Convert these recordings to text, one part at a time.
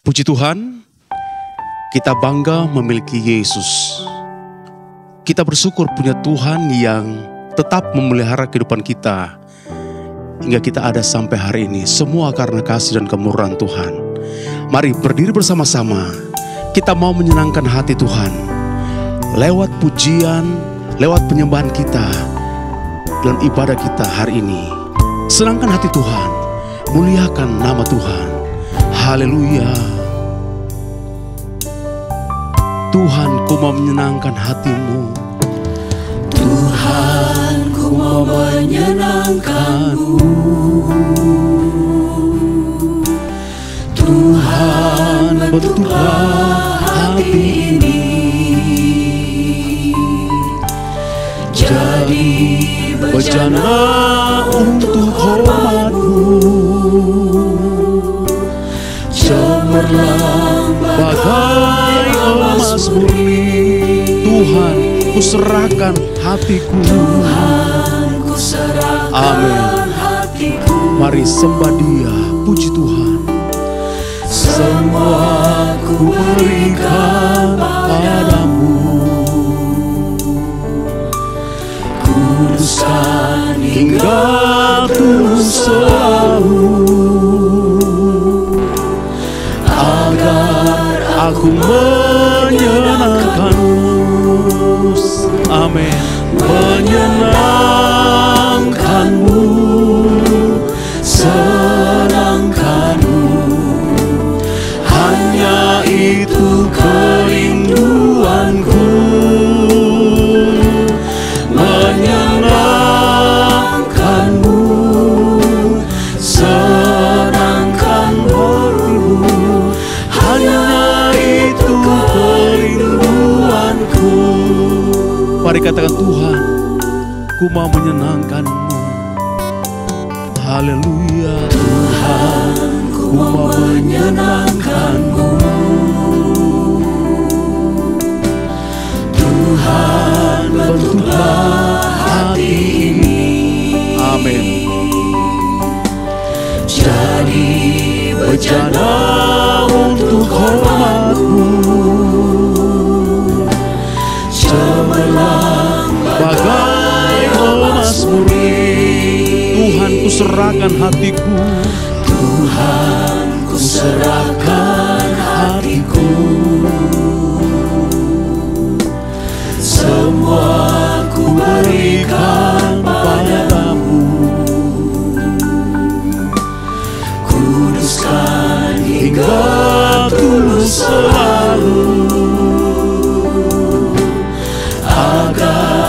Puji Tuhan, kita bangga memiliki Yesus. Kita bersyukur punya Tuhan yang tetap memelihara kehidupan kita hingga kita ada sampai hari ini. Semua karena kasih dan kemurahan Tuhan. Mari berdiri bersama-sama. Kita mau menyenangkan hati Tuhan lewat pujian, lewat penyembahan kita dalam ibadah kita hari ini. Senangkan hati Tuhan, muliakan nama Tuhan. Haleluya. Tuhan, ku mau menyenangkan hatimu. Tuhan, ku mau menyenangkanmu. Tuhan, bentuklah hati ini jadi bejana untuk hormat-Mu. Cemerlang Bagai emas murni, Tuhan, ku serahkan hatiku. Tuhan, ku serahkan Amin. hatiku. Mari sembah Dia, puji Tuhan. Semua ku berikan padamu. Kuduskan hingga tulus selalu, agar Aku menyenangkanmu. Amin. menyenangkanmu, senangkanmu. Hanya itu kerinduanku, menyenangkanmu, senangkanmu. Hanya itu kerinduanku. Mari katakan, Tuhan, ku mau menyenangkanmu. Haleluya. Tuhan, ku mau menyenangkanmu. Tuhan, bentuklah hati ini Amin. jadi bejana untuk hormat-Mu. Cemerlang Bagai emas murni, Tuhan, ku serahkan hatiku. Tuhan, ku serahkan hatiku. Semua ku berikan padamu. Kuduskan hingga tulus selalu, agar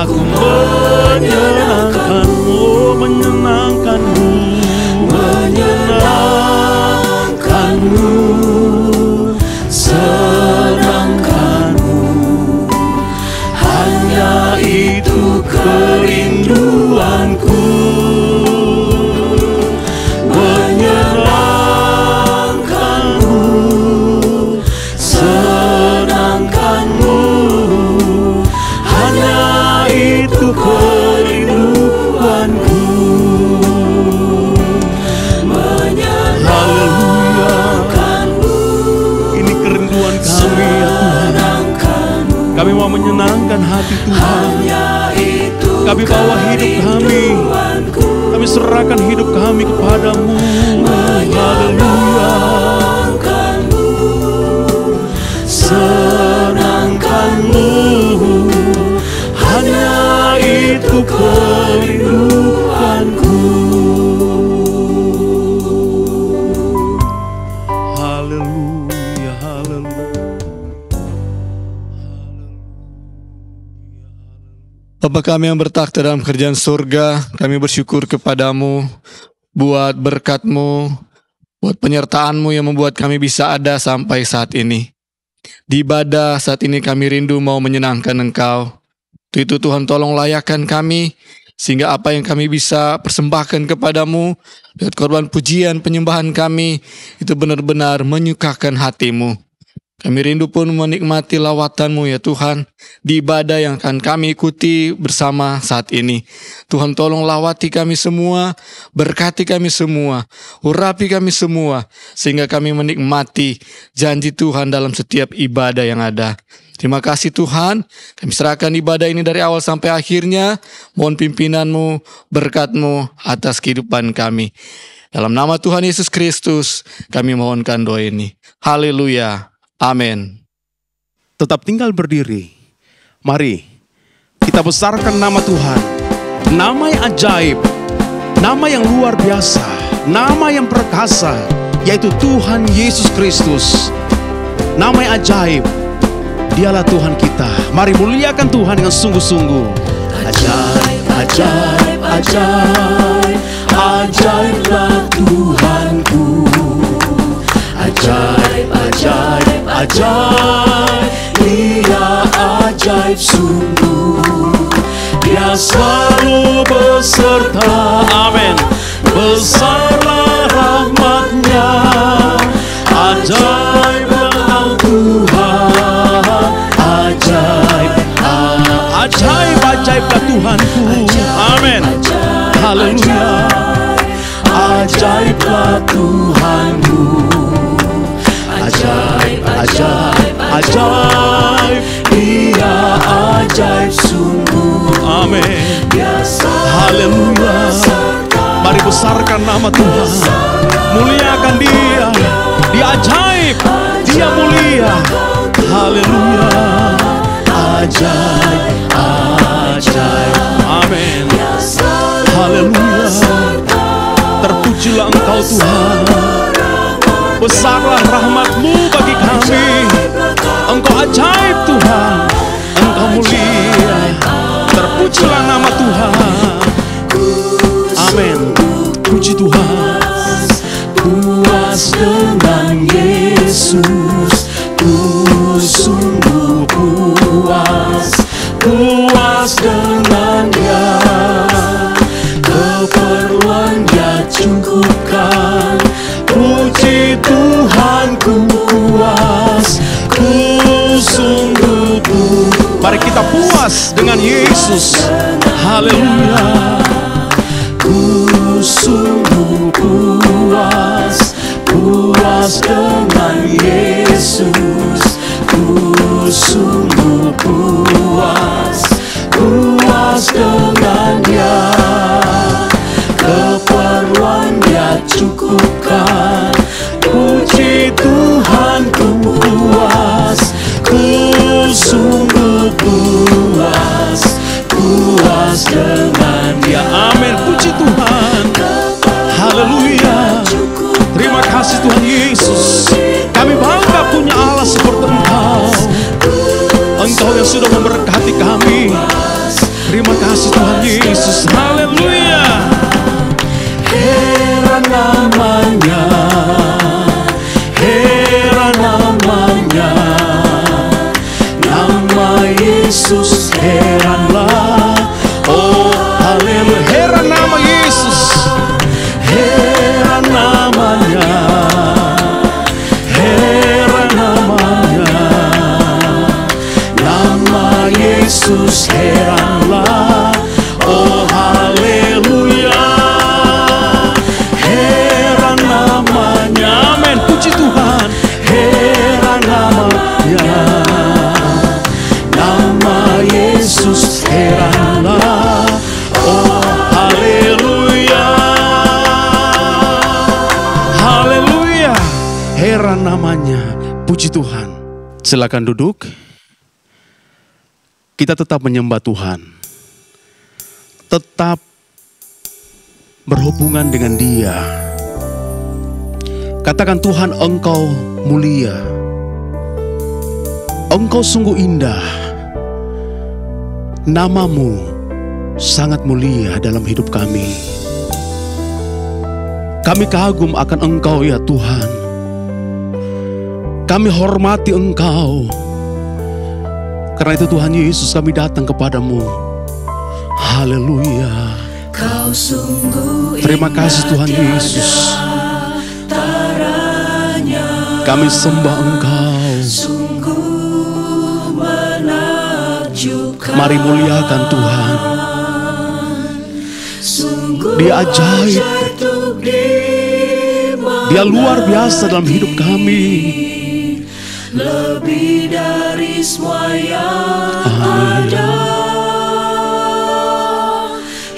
Aku menyenangkanmu, menyenangkanmu, menyenangkanmu, senangkanmu. Hanya itu kerinduanku, menyenangkanmu, senangkanmu. Hanya itu kerinduanku, menyenangkanmu. Ini kerinduan kami ya Tuhan. Kami mau menyenangkan hati Tuhan. Hanya itu Kami bawa hidup kami. kerinduanku, Kami serahkan hidup kami kepadamu. Haleluya. menyenangkanmu, senangkanmu. Hanya itu kerinduanku. Haleluya, haleluya. Bapa kami yang bertakhta dalam kerajaan surga, kami bersyukur kepadamu buat berkat-Mu, buat penyertaan-Mu yang membuat kami bisa ada sampai saat ini. Di ibadah saat ini kami rindu mau menyenangkan Engkau. Untuk itu Tuhan, tolong layakkan kami, sehingga apa yang kami bisa persembahkan kepadamu, lewat korban pujian penyembahan kami, itu benar-benar menyukakan hati-Mu. Kami rindu pun menikmati lawatan-Mu ya Tuhan, di ibadah yang akan kami ikuti bersama saat ini. Tuhan tolong lawati kami semua, berkati kami semua, urapi kami semua, sehingga kami menikmati janji Tuhan dalam setiap ibadah yang ada. Terima kasih Tuhan, kami serahkan ibadah ini dari awal sampai akhirnya. Mohon pimpinan-Mu, berkat-Mu atas kehidupan kami. Dalam nama Tuhan Yesus Kristus, kami mohonkan doa ini. Haleluya. Amin. Tetap tinggal berdiri. Mari kita besarkan nama Tuhan. Nama yang ajaib, nama yang luar biasa, nama yang perkasa, yaitu Tuhan Yesus Kristus. Nama yang ajaib, Dialah Tuhan kita. Mari muliakan Tuhan dengan sungguh-sungguh. Ajaib, ajaib, ajaib, ajaiblah Tuhanku. Ajaib, ajaib, ajaib, Dia ajaib sungguh. Dia selalu beserta, amin. Besarlah rahmat-Nya. Ajaiblah Tuhan, ajaib, Ajaib, ajaiblah Tuhanku. Amin. Haleluya. Ajaiblah Tuhanku. Ajaib, ajaib, ajaib, Dia ajaib sungguh. Amin. Dia Haleluya. Mari besarkan nama Tuhan. Muliakan Dia. Dia ajaib. Dia mulia. Haleluya. ajaib, ajaib. Amin. Haleluya. Terpujilah Engkau Tuhan. Besarlah rahmat-Mu bagi kami. Engkau ajaib Tuhan. Engkau mulia. Terpujilah nama Tuhan. Amin. Puji Tuhan. Puas dengan Yesus, ku sungguh puas, puas dengan Dia. Keperluan Dia cukupkan, puji Tuhan ku puas, ku sungguh puas. Mari kita puas dengan Yesus. Haleluya. Ku sungguh puas, puas dengan Yesus. Ku sungguh puas, puas dengan Dia. Keperluan Dia cukupkan, puji Tuhan ku puas, ku sungguh puas, puas dengan Dia. Amin. Puji Tuhan. Haleluya. Terima kasih Tuhan Yesus. Kami bangga punya Allah seperti Engkau. Engkau yang sudah memberkati kami. Terima kasih Tuhan Yesus. Haleluya. Heran namanya, heran namanya, nama Yesus heranlah. Oh haleluya. Heran nama Yesus. Heran namanya, heran namanya, nama Yesus heranlah. Oh haleluya. Heran namanya. Amin. Puji Tuhan. Heran namanya, nama Yesus heranlah. Oh Haleluya. Haleluya. Heran namanya. Puji Tuhan. Silakan duduk. Kita tetap menyembah Tuhan. Tetap berhubungan dengan Dia. Katakan, Tuhan, Engkau mulia. Engkau sungguh indah. Namamu sangat mulia dalam hidup kami. Kami kagum akan Engkau ya Tuhan. Kami hormati Engkau. Karena itu Tuhan Yesus, kami datang kepadamu. Haleluya. Kau sungguh Terima kasih Tuhan Yesus. Kami sembah Engkau. sungguh menakjubkan. Mari muliakan Tuhan. Sungguh Dia ajaib. Dia luar biasa dalam hidup kami. Lebih dari semua yang ada.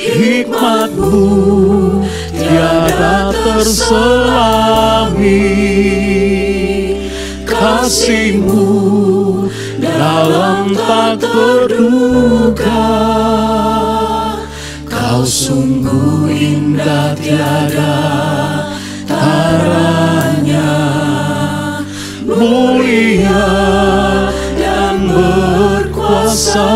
Hikmat-Mu tiada terselami. Kasih-Mu dalam tak terduga. Kau sungguh indah tiada taranya, mulia dan berkuasa.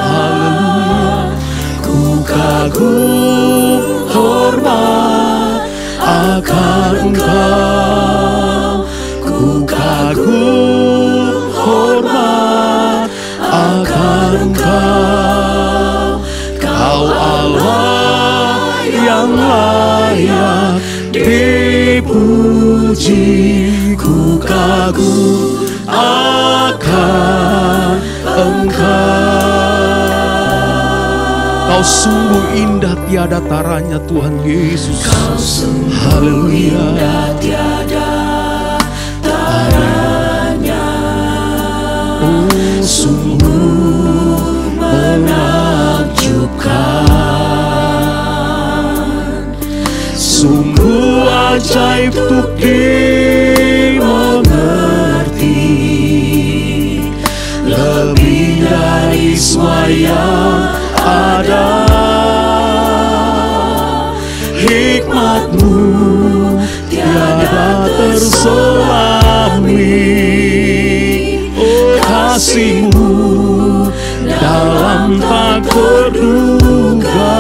Haleluya. Ku kagum hormat akan Engkau. Ku kagum hormat akan Engkau. Kau Allah yang layak dipuji. Ku kagum akan Engkau. Kau sungguh indah tiada taranya Tuhan Yesus. Kau sungguh Haleluya. indah tiada taranya. Sungguh menakjubkan. Sungguh ajaib untuk dimengerti. Lebih dari semua yang ada. Hikmat-Mu tiada terselami. Oh, kasih-Mu dalam tak terduga.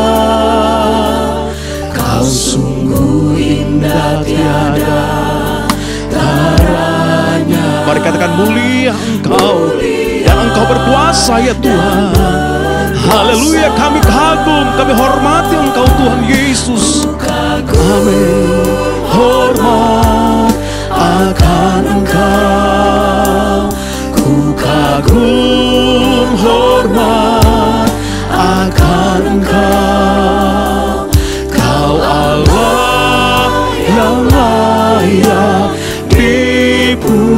Kau sungguh indah tiada taranya. Mari katakan mulia Engkau, dan Engkau berkuasa ya Tuhan. Haleluya, kami kagum, kami hormati Engkau Tuhan Yesus. Amin. Hormat akan Engkau. Ku kagum hormat akan Engkau. Kau Allah yang layak dipuji.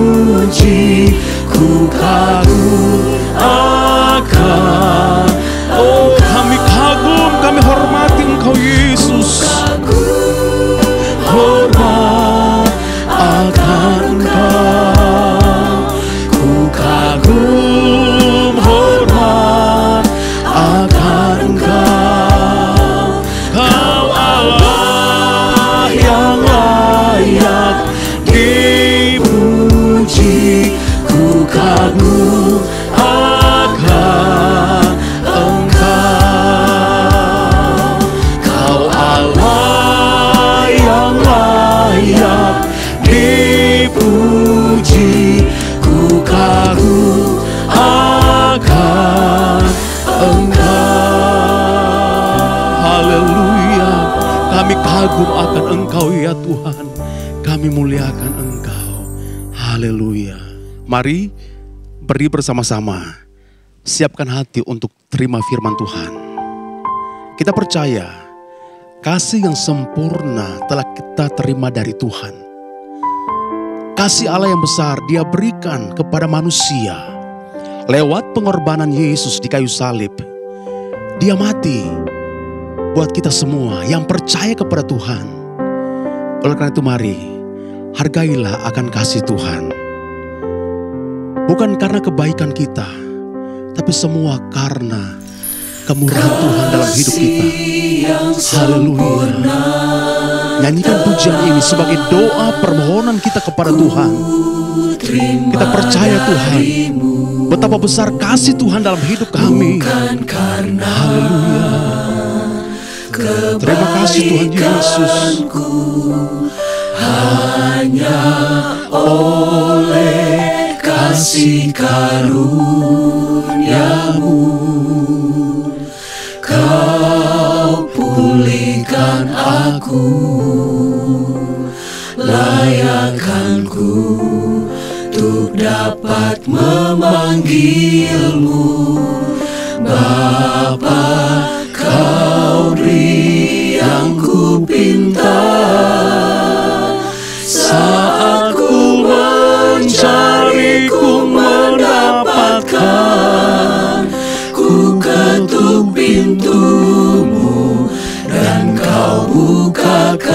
Ku kagum akan. Oh, kami kagum, kami hormati Engkau Yesus. Hormat akan Engkau. Ku kagum hormat akan Engkau. Kau Allah yang layak dipuji. Ku kagum akan Engkau. Kau Allah yang layak dipuji. Ku kagum akan Engkau. Haleluya. Kami kagum akan Engkau ya Tuhan. Kami muliakan Engkau. Haleluya. Mari berdiri bersama-sama. Siapkan hati untuk terima firman Tuhan. Kita percaya kasih yang sempurna telah kita terima dari Tuhan. Kasih Allah yang besar Dia berikan kepada manusia lewat pengorbanan Yesus di kayu salib. Dia mati buat kita semua yang percaya kepada Tuhan. Oleh karena itu mari hargailah akan kasih Tuhan. Bukan karena kebaikan kita, tapi semua karena kemurahan Tuhan dalam hidup kita. Haleluya. Nyanyikan pujian ini sebagai doa permohonan kita kepada Tuhan. Kita percaya Tuhan, betapa besar kasih Tuhan dalam hidup kami. Haleluya. Terima kasih Tuhan Yesus. Hanya oleh kasih karunia-Mu Kau pulihkan aku, layakkanku untuk memanggilmu. Bapa, Kau beri yang ku pinta. Saat ku mencari, ku mendapatkan. Ku ketuk pintumu dan Kau bukakan.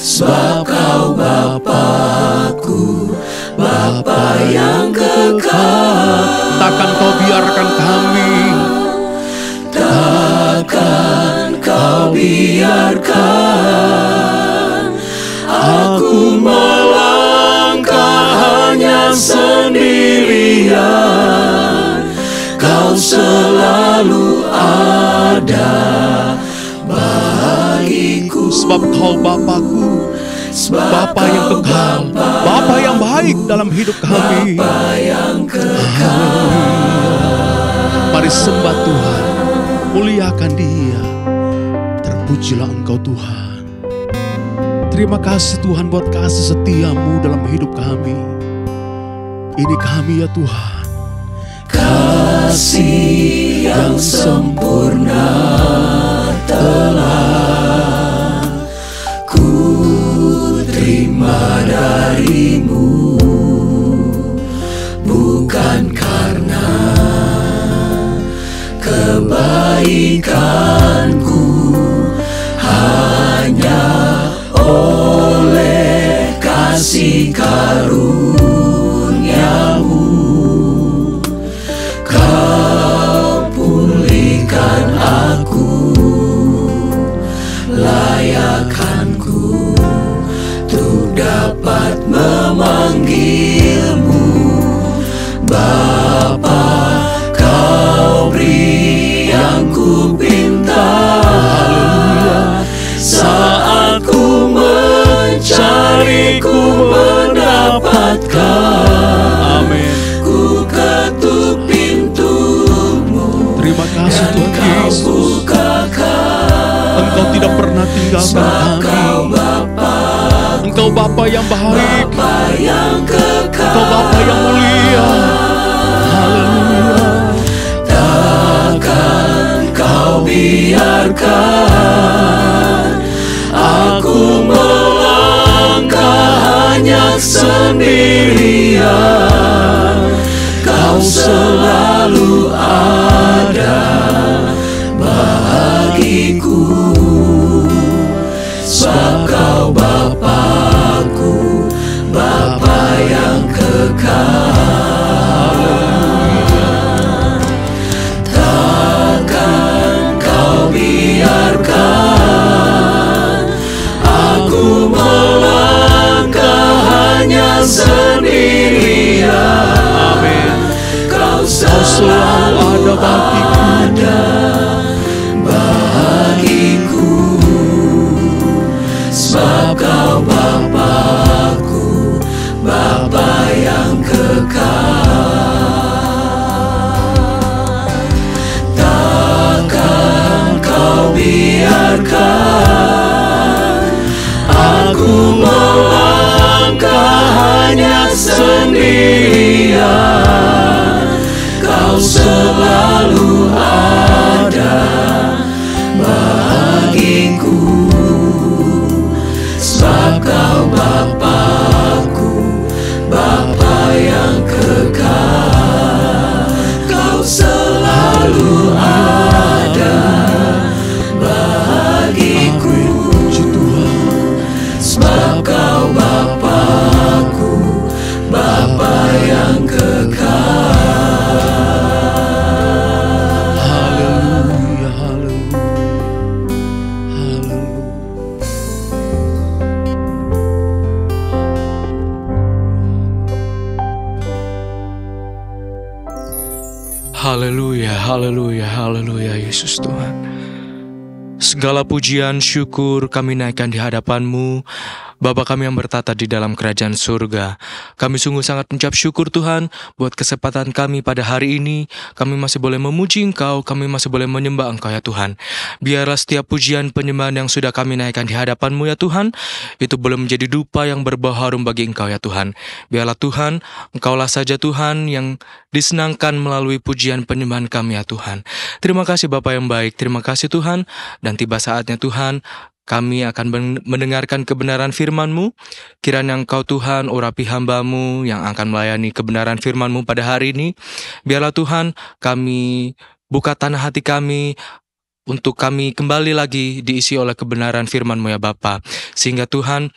Sebab Kau Bapa-Ku, Bapa yang kekal. Takkan Kau biarkan kami, takkan Kau biarkan aku melangkah hanya sendirian. Kau selalu ada bagiku. sebab Kau Bapa-Ku, Bapa yang kekal, Bapa yang baik dalam hidup kami. Bapa yang kekal. Mari sembah Tuhan, muliakan Dia. Terpujilah Engkau Tuhan. Terima kasih Tuhan buat kasih setiamu dalam hidup kami. Ini kami ya Tuhan. Kasih yang sempurna telah ku terima darimu, bukan karena kebaikanku, hanya oleh kasih karuniamu. Kau pulihkan aku, layakkanku untuk dapat memanggilmu. Bapa, Kau beri yang ku pinta. Saat ku mencari, ku mendapatkan. Amin. Ku ketuk pintumu, Terima kasih dan Tuhan Kau Yesus. bukakan. Engkau tidak pernah tinggalkan Sebab Kau kami. Bapa, Engkau Bapa yang baik, Bapa yang kekal. Engkau Bapa yang mulia. Haleluya. Takkan Kau biarkan aku melangkah hanya sendirian. Kau selalu ada bagiku. Sebab Kau Bapa-Ku, Bapa yang kekal. Takkan Kau biarkan aku melangkah hanya sendirian. Amin. Kau Kau selalu ada bagiku. Sebab Kau Bapa-Ku, Bapa yang kekal. Takkan Kau biarkan aku melangkah hanya sendirian. Kau selalu ada bagiku. Sebab Kau Bapa-Ku, Bapa yang kekal. Kau selalu ada bagiku. Puji Tuhan. Sebab Kau Bapa-Ku, Bapa yang kekal. Haleluya, haleluya, haleluya. Haleluya, haleluya, haleluya Yesus Tuhan. Segala pujian syukur kami naikkan di hadapan-Mu. Bapa kami yang bertata di dalam kerajaan surga, kami sungguh sangat mengucap syukur Tuhan buat kesempatan kami pada hari ini. Kami masih boleh memuji Engkau, kami masih boleh menyembah Engkau ya Tuhan. Biarlah setiap pujian penyembahan yang sudah kami naikkan di hadapan-Mu ya Tuhan, itu boleh menjadi dupa yang berbau harum bagi Engkau ya Tuhan. Biarlah Tuhan, Engkaulah saja Tuhan yang disenangkan melalui pujian penyembahan kami ya Tuhan. Terima kasih Bapa yang baik, terima kasih Tuhan, dan tiba saatnya Tuhan, kami akan mendengarkan kebenaran firman-Mu. Kiranya Engkau Tuhan urapi hamba-Mu yang akan melayani kebenaran firman-Mu pada hari ini. Biarlah Tuhan kami buka tanah hati kami untuk kami kembali lagi diisi oleh kebenaran firman-Mu ya Bapa. Sehingga Tuhan,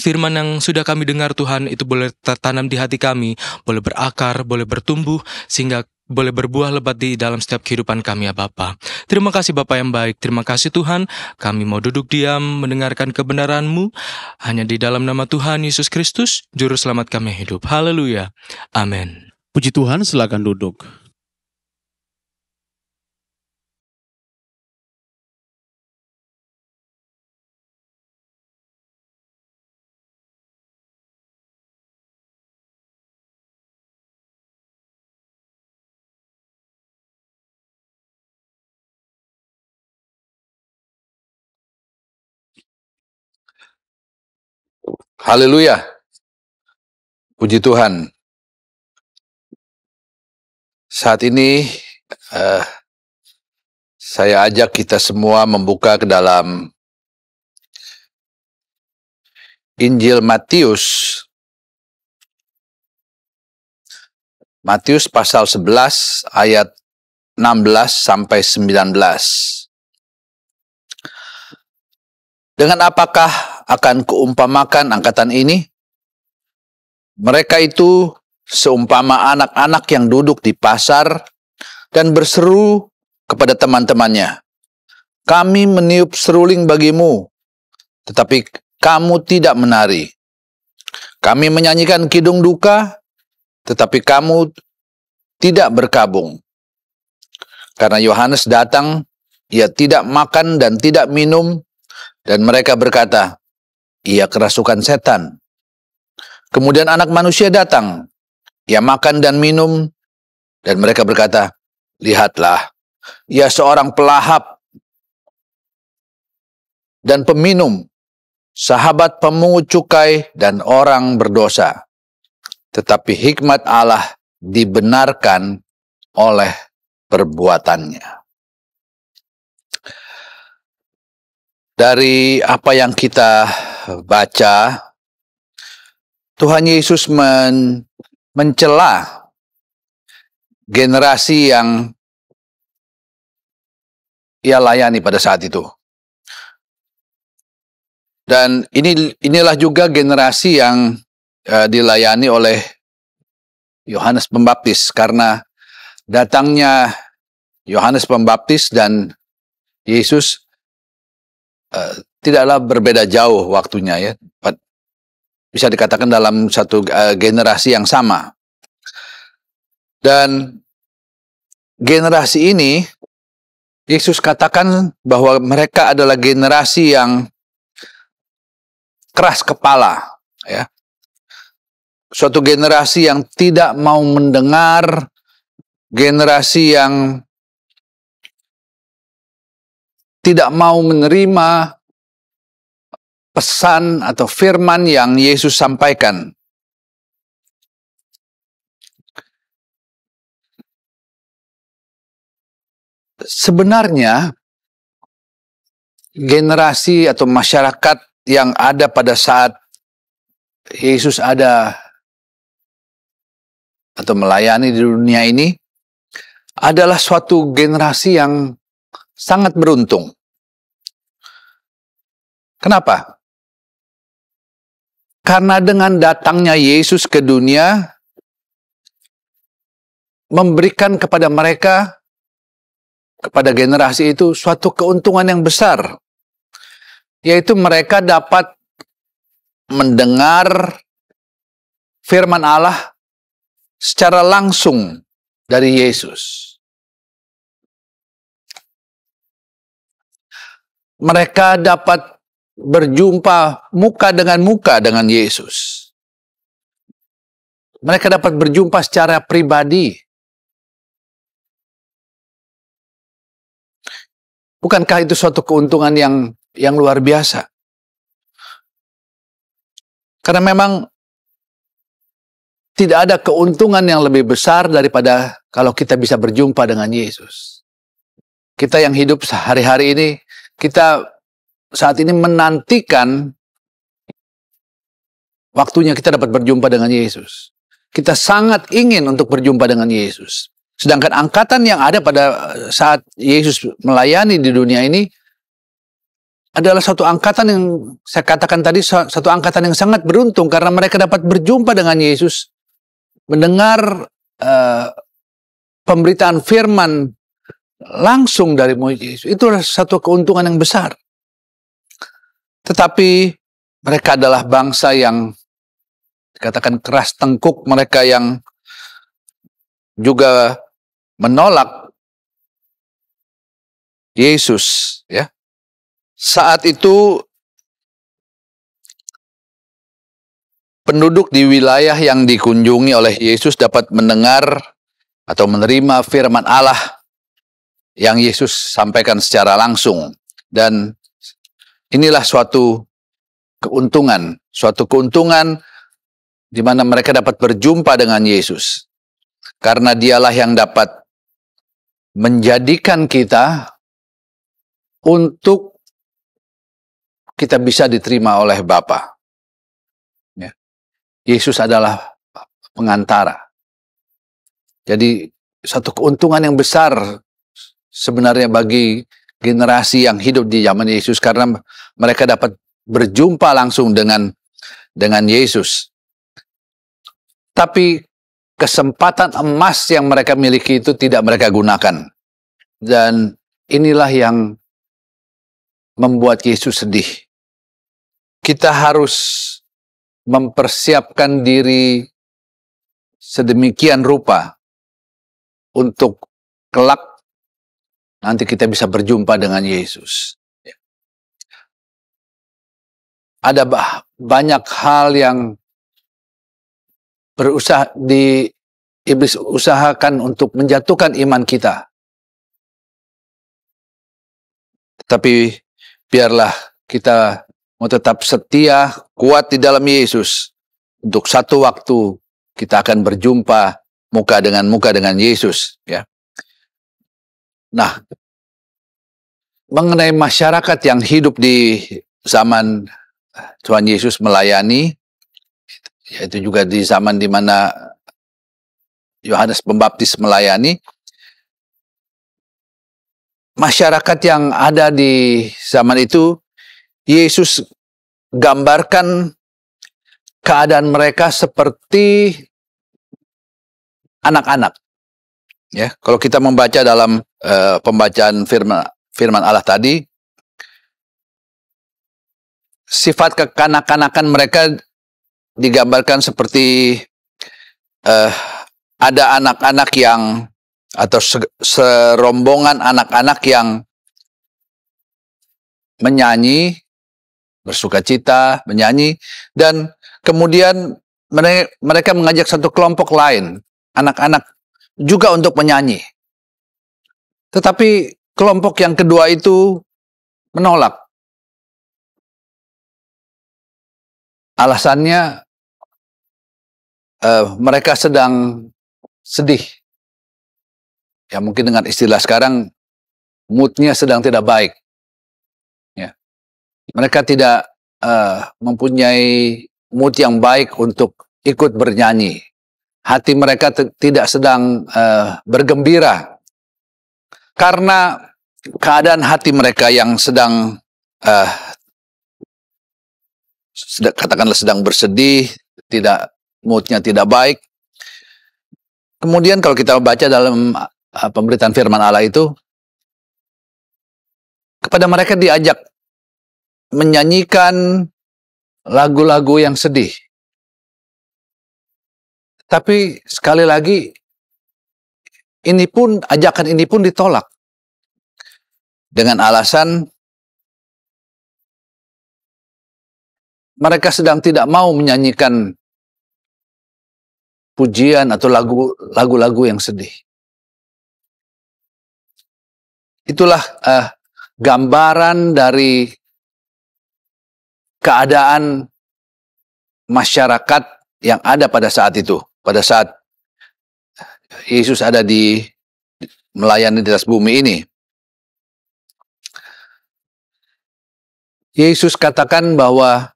firman yang sudah kami dengar Tuhan itu boleh tertanam di hati kami, boleh berakar, boleh bertumbuh, sehingga boleh berbuah lebat di dalam setiap kehidupan kami ya Bapa. Terima kasih Bapa yang baik, terima kasih Tuhan. Kami mau duduk diam mendengarkan kebenaran-Mu hanya di dalam nama Tuhan Yesus Kristus, Juru Selamat kami hidup. Haleluya. Amin. Puji Tuhan, silakan duduk. Haleluya. Puji Tuhan. Saat ini saya ajak kita semua membuka ke dalam Injil Matius. Matius pasal 11 ayat 16 sampai 19. Dengan apakah akan kuumpamakan angkatan ini? Mereka itu seumpama anak-anak yang duduk di pasar dan berseru kepada teman-temannya, "Kami meniup seruling bagimu, tetapi kamu tidak menari. Kami menyanyikan kidung duka, tetapi kamu tidak berkabung." Karena Yohanes datang, ia tidak makan dan tidak minum, dan mereka berkata, "Ia kerasukan setan." Kemudian Anak Manusia datang, ia makan dan minum, dan mereka berkata, "Lihatlah, ia seorang pelahap dan peminum, sahabat pemungut cukai dan orang berdosa." Tetapi hikmat Allah dibenarkan oleh perbuatannya. Dari apa yang kita baca, Tuhan Yesus mencela generasi yang ia layani pada saat itu. Dan inilah juga generasi yang dilayani oleh Yohanes Pembaptis, karena datangnya Yohanes Pembaptis dan Yesus tidaklah berbeda jauh waktunya ya. Bisa dikatakan dalam satu generasi yang sama. Dan generasi ini, Yesus katakan bahwa mereka adalah generasi yang keras kepala, ya. Suatu generasi yang tidak mau mendengar, generasi yang tidak mau menerima pesan atau firman yang Yesus sampaikan. Sebenarnya generasi atau masyarakat yang ada pada saat Yesus ada atau melayani di dunia ini adalah suatu generasi yang sangat beruntung. Kenapa? Karena dengan datangnya Yesus ke dunia, memberikan kepada mereka, kepada generasi itu, suatu keuntungan yang besar. Yaitu mereka dapat mendengar firman Allah secara langsung dari Yesus. Mereka dapat berjumpa muka dengan Yesus. Mereka dapat berjumpa secara pribadi. Bukankah itu suatu keuntungan yang luar biasa? Karena memang tidak ada keuntungan yang lebih besar daripada kalau kita bisa berjumpa dengan Yesus. Kita yang hidup sehari-hari ini, kita saat ini menantikan waktunya kita dapat berjumpa dengan Yesus. Kita sangat ingin untuk berjumpa dengan Yesus. Sedangkan angkatan yang ada pada saat Yesus melayani di dunia ini adalah satu angkatan yang saya katakan tadi, satu angkatan yang sangat beruntung karena mereka dapat berjumpa dengan Yesus, mendengar pemberitaan firman langsung dari mulut Yesus. Itu adalah satu keuntungan yang besar. Tetapi mereka adalah bangsa yang dikatakan keras tengkuk, mereka yang juga menolak Yesus, ya. Saat itu penduduk di wilayah yang dikunjungi oleh Yesus dapat mendengar atau menerima firman Allah yang Yesus sampaikan secara langsung. Dan inilah suatu keuntungan di mana mereka dapat berjumpa dengan Yesus. Karena dialah yang dapat menjadikan kita untuk kita bisa diterima oleh Bapa. Ya. Yesus adalah pengantara. Jadi satu keuntungan yang besar sebenarnya bagi generasi yang hidup di zaman Yesus karena mereka dapat berjumpa langsung dengan Yesus. Tapi kesempatan emas yang mereka miliki itu tidak mereka gunakan. Dan inilah yang membuat Yesus sedih. Kita harus mempersiapkan diri sedemikian rupa untuk kelak nanti kita bisa berjumpa dengan Yesus. Ada banyak hal yang iblis usahakan untuk menjatuhkan iman kita. Tapi biarlah kita mau tetap setia, kuat di dalam Yesus. Untuk satu waktu kita akan berjumpa muka dengan Yesus, ya. Nah, mengenai masyarakat yang hidup di zaman Tuhan Yesus melayani, yaitu juga di zaman di mana Yohanes Pembaptis melayani, masyarakat yang ada di zaman itu, Yesus gambarkan keadaan mereka seperti anak-anak. Ya, kalau kita membaca dalam pembacaan firman Allah tadi, sifat kekanak-kanakan mereka digambarkan seperti ada anak-anak yang atau serombongan anak-anak yang menyanyi, bersukacita, menyanyi, dan kemudian mereka mengajak satu kelompok lain, anak-anak juga untuk menyanyi. Tetapi kelompok yang kedua itu menolak. Alasannya mereka sedang sedih. Ya mungkin dengan istilah sekarang, moodnya sedang tidak baik. Ya. Mereka tidak mempunyai mood yang baik untuk ikut bernyanyi. Hati mereka tidak sedang bergembira. Karena keadaan hati mereka yang sedang katakanlah sedang bersedih, moodnya tidak baik. Kemudian kalau kita baca dalam pemberitaan firman Allah itu, kepada mereka diajak menyanyikan lagu-lagu yang sedih. Tapi sekali lagi, ajakan ini pun ditolak. Dengan alasan mereka sedang tidak mau menyanyikan pujian atau lagu-lagu yang sedih. Itulah gambaran dari keadaan masyarakat yang ada pada saat itu. Pada saat Yesus ada melayani di atas bumi ini. Yesus katakan bahwa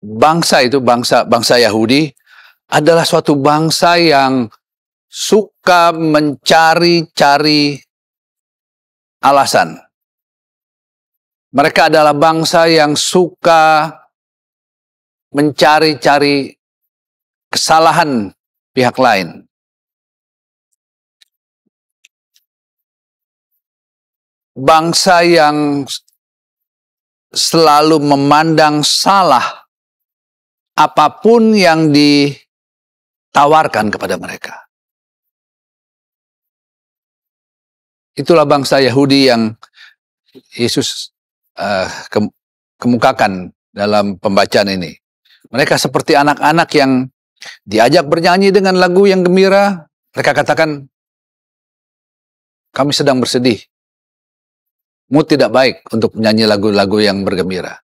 bangsa itu, bangsa Yahudi adalah suatu bangsa yang suka mencari-cari alasan. Mereka adalah bangsa yang suka mencari-cari kesalahan pihak lain. Bangsa yang selalu memandang salah apapun yang ditawarkan kepada mereka. Itulah bangsa Yahudi yang Yesus kemukakan dalam pembacaan ini. Mereka seperti anak-anak yang diajak bernyanyi dengan lagu yang gembira. Mereka katakan, kami sedang bersedih. Mood tidak baik untuk menyanyi lagu-lagu yang bergembira.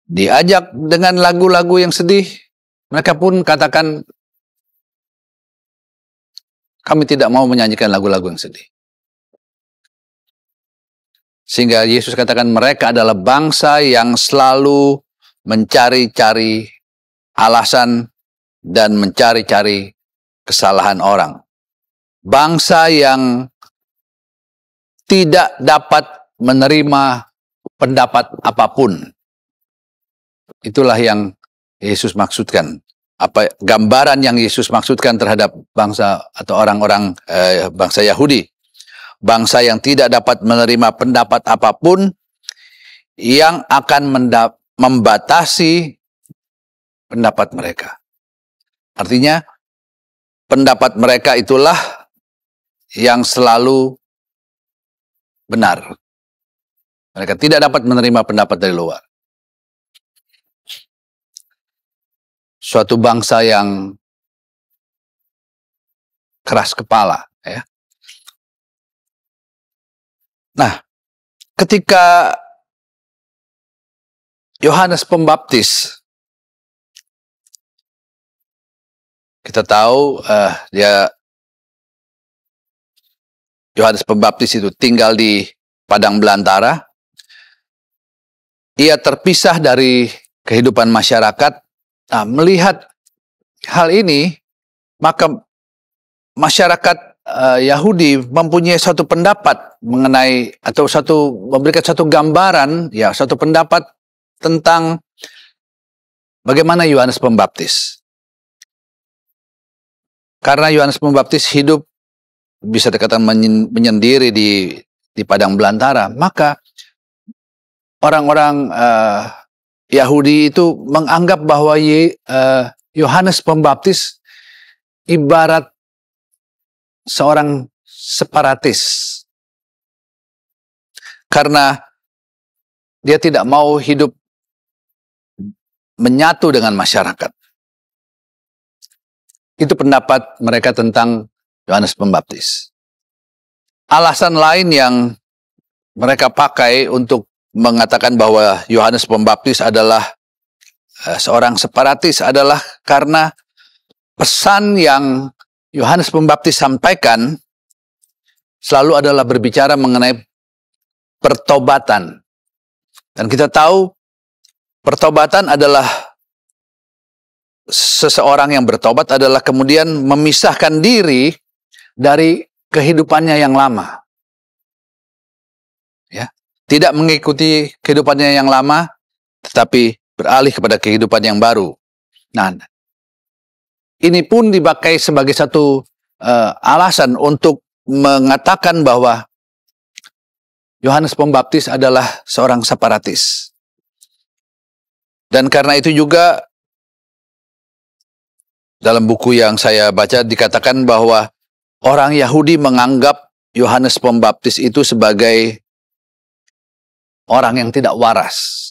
Diajak dengan lagu-lagu yang sedih, mereka pun katakan, kami tidak mau menyanyikan lagu-lagu yang sedih. Sehingga Yesus katakan mereka adalah bangsa yang selalu mencari-cari alasan dan mencari-cari kesalahan orang. Bangsa yang tidak dapat menerima pendapat apapun. Itulah yang Yesus maksudkan. Gambaran yang Yesus maksudkan terhadap bangsa atau orang-orang bangsa Yahudi. Bangsa yang tidak dapat menerima pendapat apapun yang akan membatasi pendapat mereka. Artinya, pendapat mereka itulah yang selalu benar. Mereka tidak dapat menerima pendapat dari luar. Suatu bangsa yang keras kepala, ya. Nah, ketika Yohanes Pembaptis, kita tahu Yohanes Pembaptis itu tinggal di padang belantara. Ia terpisah dari kehidupan masyarakat. Nah, melihat hal ini, maka masyarakat Yahudi mempunyai satu pendapat mengenai atau memberikan satu gambaran, ya, satu pendapat tentang bagaimana Yohanes Pembaptis. Karena Yohanes Pembaptis hidup bisa dikatakan menyendiri di padang belantara, maka orang-orang Yahudi itu menganggap bahwa Yohanes Pembaptis ibarat seorang separatis. Karena dia tidak mau hidup menyatu dengan masyarakat. Itu pendapat mereka tentang Yohanes Pembaptis. Alasan lain yang mereka pakai untuk mengatakan bahwa Yohanes Pembaptis adalah seorang separatis adalah karena pesan yang Yohanes Pembaptis sampaikan selalu adalah berbicara mengenai pertobatan. Dan kita tahu pertobatan adalah seseorang yang bertobat adalah kemudian memisahkan diri dari kehidupannya yang lama. Ya, tidak mengikuti kehidupannya yang lama, tetapi beralih kepada kehidupan yang baru. Nah, ini pun dipakai sebagai satu alasan untuk mengatakan bahwa Yohanes Pembaptis adalah seorang separatis. Dan karena itu juga dalam buku yang saya baca dikatakan bahwa orang Yahudi menganggap Yohanes Pembaptis itu sebagai orang yang tidak waras.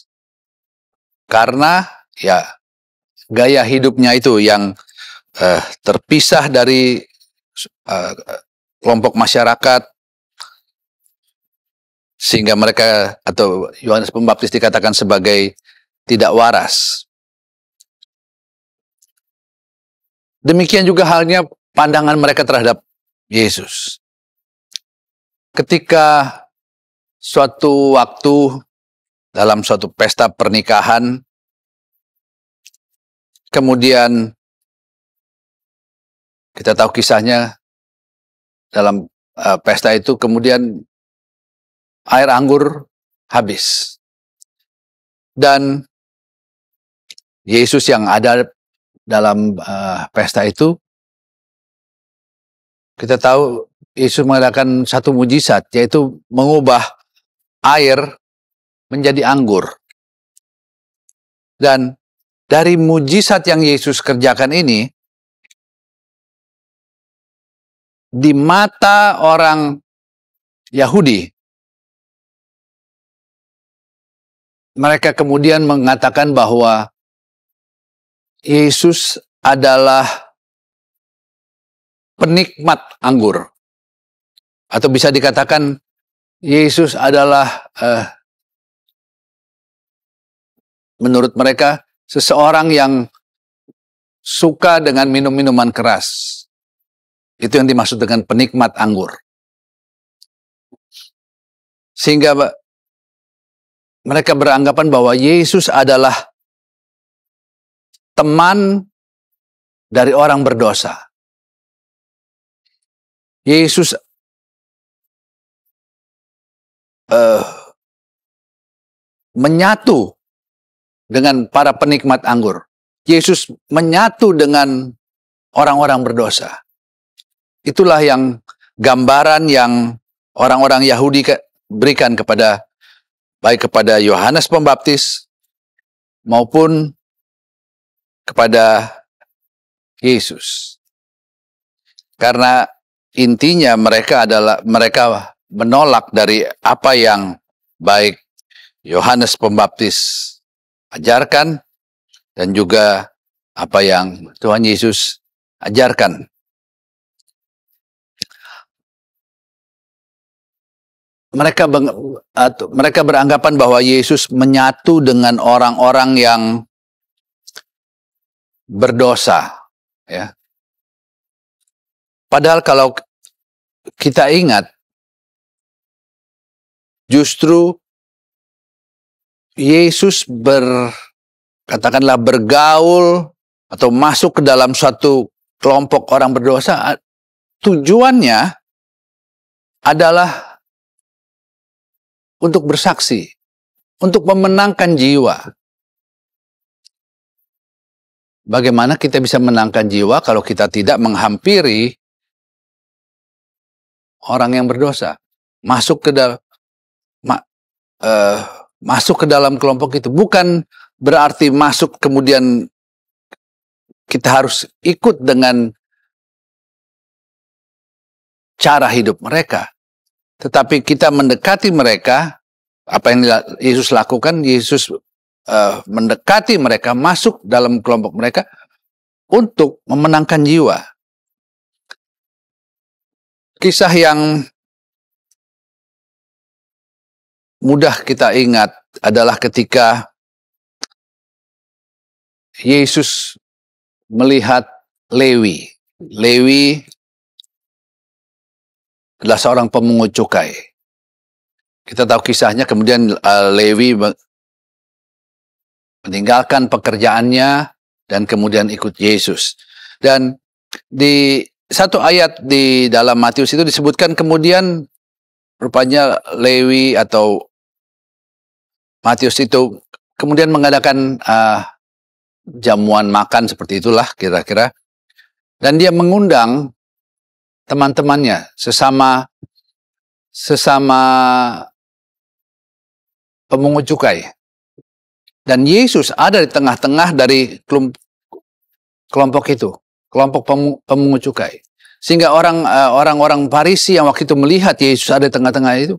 Karena ya gaya hidupnya itu yang terpisah dari kelompok masyarakat, sehingga mereka atau Yohanes Pembaptis dikatakan sebagai tidak waras. Demikian juga halnya pandangan mereka terhadap Yesus. Ketika suatu waktu dalam suatu pesta pernikahan, kemudian kita tahu kisahnya dalam pesta itu, kemudian air anggur habis. Dan Yesus yang ada dalam pesta itu, kita tahu Yesus mengadakan satu mujizat, yaitu mengubah air menjadi anggur. Dan dari mujizat yang Yesus kerjakan ini, di mata orang Yahudi, mereka kemudian mengatakan bahwa Yesus adalah penikmat anggur. Atau bisa dikatakan Yesus adalah menurut mereka seseorang yang suka dengan minum-minuman keras. Itu yang dimaksud dengan penikmat anggur. Sehingga mereka beranggapan bahwa Yesus adalah teman dari orang berdosa. Yesus menyatu dengan para penikmat anggur. Yesus menyatu dengan orang-orang berdosa. Itulah yang gambaran yang orang-orang Yahudi berikan kepada baik kepada Yohanes Pembaptis maupun kepada Yesus. Karena intinya mereka menolak dari apa yang baik Yohanes Pembaptis ajarkan dan juga apa yang Tuhan Yesus ajarkan. Mereka beranggapan bahwa Yesus menyatu dengan orang-orang yang berdosa, ya. Padahal kalau kita ingat, justru Yesus katakanlah bergaul atau masuk ke dalam suatu kelompok orang berdosa, tujuannya adalah untuk bersaksi, untuk memenangkan jiwa. Bagaimana kita bisa menangkan jiwa kalau kita tidak menghampiri orang yang berdosa? Masuk ke dalam kelompok itu bukan berarti masuk kemudian kita harus ikut dengan cara hidup mereka. Tetapi kita mendekati mereka, apa yang Yesus lakukan, Yesus mendekati mereka, masuk dalam kelompok mereka untuk memenangkan jiwa. Kisah yang mudah kita ingat adalah ketika Yesus melihat Lewi. Lewi adalah seorang pemungut cukai. Kita tahu kisahnya, kemudian Lewi meninggalkan pekerjaannya dan kemudian ikut Yesus. Dan di satu ayat di dalam Matius itu disebutkan kemudian rupanya Lewi atau Matius itu kemudian mengadakan jamuan makan seperti itulah kira-kira. Dan dia mengundang teman-temannya sesama pemungut cukai. Dan Yesus ada di tengah-tengah dari kelompok itu, kelompok pemungut cukai. Sehingga orang-orang Farisi yang waktu itu melihat Yesus ada di tengah-tengah itu,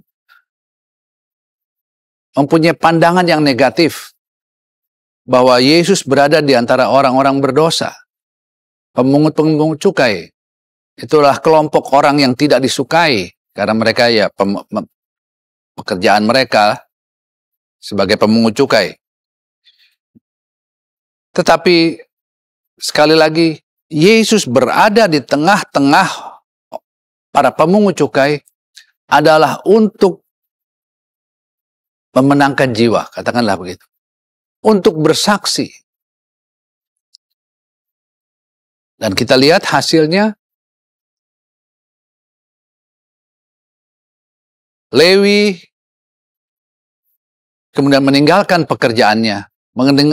mempunyai pandangan yang negatif bahwa Yesus berada di antara orang-orang berdosa, pemungut-pemungut cukai. Itulah kelompok orang yang tidak disukai karena mereka ya pekerjaan mereka sebagai pemungut cukai. Tetapi sekali lagi, Yesus berada di tengah-tengah para pemungut cukai adalah untuk memenangkan jiwa, katakanlah begitu. Untuk bersaksi. Dan kita lihat hasilnya, Lewi kemudian meninggalkan pekerjaannya,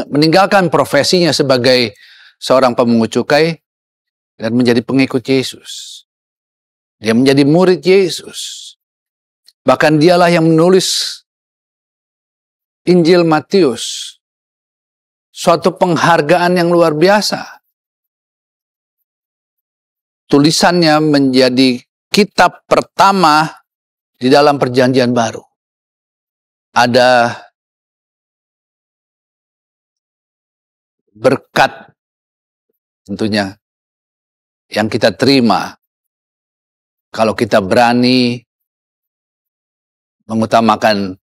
meninggalkan profesinya sebagai seorang pemungut cukai dan menjadi pengikut Yesus. Dia menjadi murid Yesus. Bahkan dialah yang menulis Injil Matius. Suatu penghargaan yang luar biasa. Tulisannya menjadi kitab pertama di dalam Perjanjian Baru. Ada berkat tentunya yang kita terima kalau kita berani mengutamakan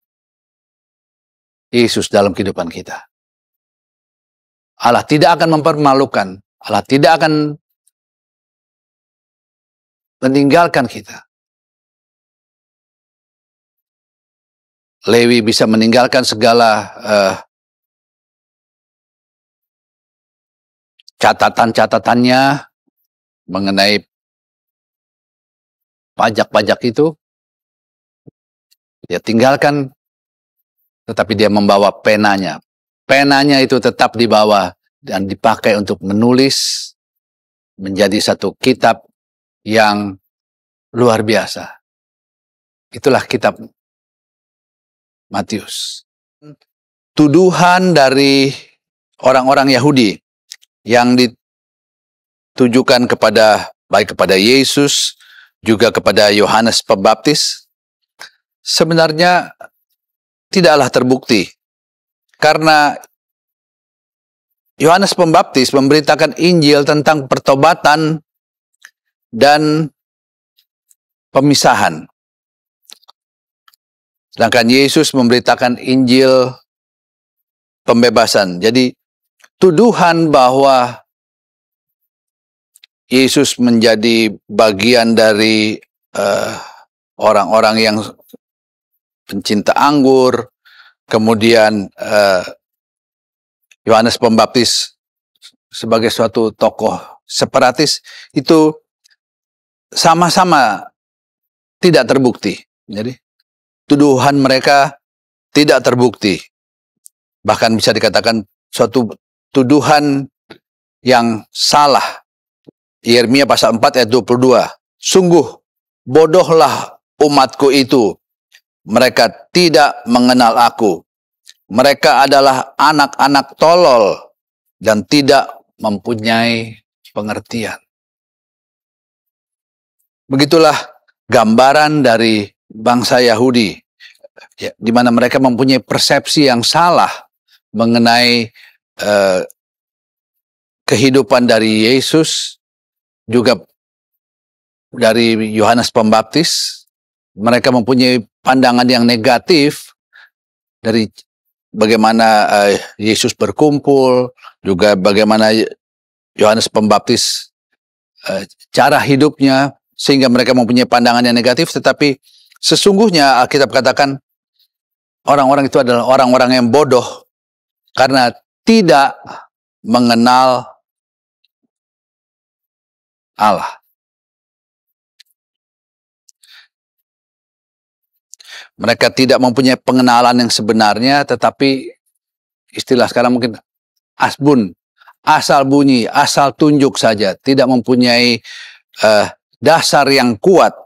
Yesus dalam kehidupan kita. Allah tidak akan mempermalukan, Allah tidak akan meninggalkan kita. Lewi bisa meninggalkan segala catatan-catatannya mengenai pajak-pajak itu. Dia tinggalkan, tetapi dia membawa penanya. Penanya itu tetap dibawa dan dipakai untuk menulis menjadi satu kitab yang luar biasa. Itulah kitab Matius. Tuduhan dari orang-orang Yahudi yang ditujukan baik kepada Yesus, juga kepada Yohanes Pembaptis, sebenarnya tidaklah terbukti. Karena Yohanes Pembaptis memberitakan Injil tentang pertobatan dan pemisahan. Sedangkan Yesus memberitakan Injil pembebasan. Jadi tuduhan bahwa Yesus menjadi bagian dari orang-orang yang pencinta anggur, kemudian Yohanes Pembaptis sebagai suatu tokoh separatis, itu sama-sama tidak terbukti. Jadi tuduhan mereka tidak terbukti. Bahkan bisa dikatakan suatu tuduhan yang salah. Yeremia pasal 4 ayat 22. Sungguh bodohlah umatku itu. Mereka tidak mengenal aku. Mereka adalah anak-anak tolol dan tidak mempunyai pengertian. Begitulah gambaran dari bangsa Yahudi, ya, di mana mereka mempunyai persepsi yang salah mengenai kehidupan dari Yesus, juga dari Yohanes Pembaptis. Mereka mempunyai pandangan yang negatif dari bagaimana Yesus berkumpul, juga bagaimana Yohanes Pembaptis cara hidupnya, sehingga mereka mempunyai pandangan yang negatif. Tetapi sesungguhnya Alkitab katakan orang-orang itu adalah orang-orang yang bodoh karena tidak mengenal Allah. Mereka tidak mempunyai pengenalan yang sebenarnya, tetapi istilah sekarang mungkin asbun, asal bunyi, asal tunjuk saja, tidak mempunyai dasar yang kuat.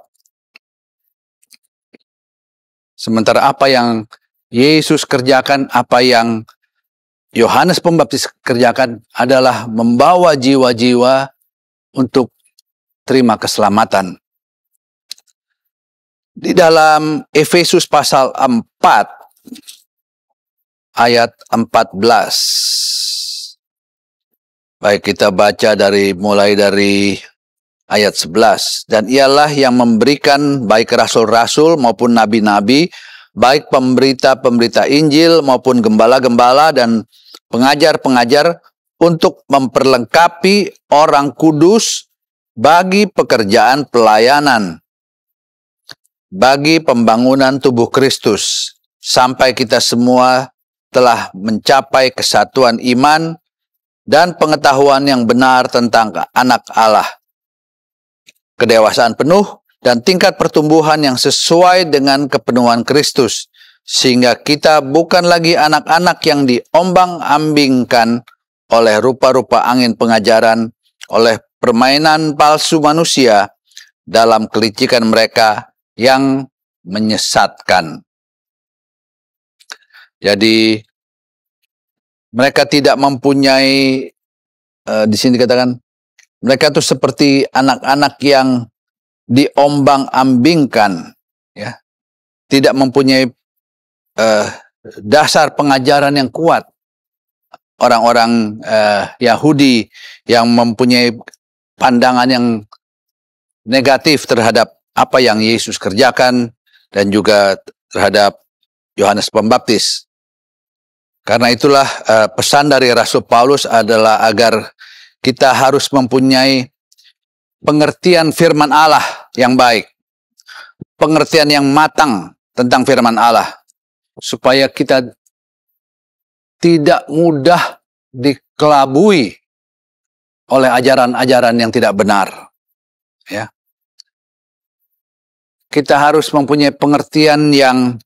Sementara apa yang Yesus kerjakan, apa yang Yohanes Pembaptis kerjakan adalah membawa jiwa-jiwa untuk terima keselamatan. Di dalam Efesus pasal 4 ayat 14. Baik, kita baca mulai dari ayat 11. Dan ialah yang memberikan baik rasul-rasul maupun nabi-nabi, baik pemberita-pemberita Injil maupun gembala-gembala dan pengajar-pengajar untuk memperlengkapi orang kudus bagi pekerjaan pelayanan, bagi pembangunan tubuh Kristus, sampai kita semua telah mencapai kesatuan iman dan pengetahuan yang benar tentang anak Allah, kedewasaan penuh dan tingkat pertumbuhan yang sesuai dengan kepenuhan Kristus, sehingga kita bukan lagi anak-anak yang diombang-ambingkan oleh rupa-rupa angin pengajaran, oleh permainan palsu manusia dalam kelicikan mereka yang menyesatkan. Jadi mereka tidak mempunyai, di sini dikatakan, mereka itu seperti anak-anak yang diombang-ambingkan, ya, tidak mempunyai dasar pengajaran yang kuat. Orang-orang Yahudi yang mempunyai pandangan yang negatif terhadap apa yang Yesus kerjakan dan juga terhadap Yohanes Pembaptis. Karena itulah pesan dari Rasul Paulus adalah agar kita harus mempunyai pengertian firman Allah yang baik, pengertian yang matang tentang firman Allah, supaya kita tidak mudah dikelabui oleh ajaran-ajaran yang tidak benar. Ya. Kita harus mempunyai pengertian yang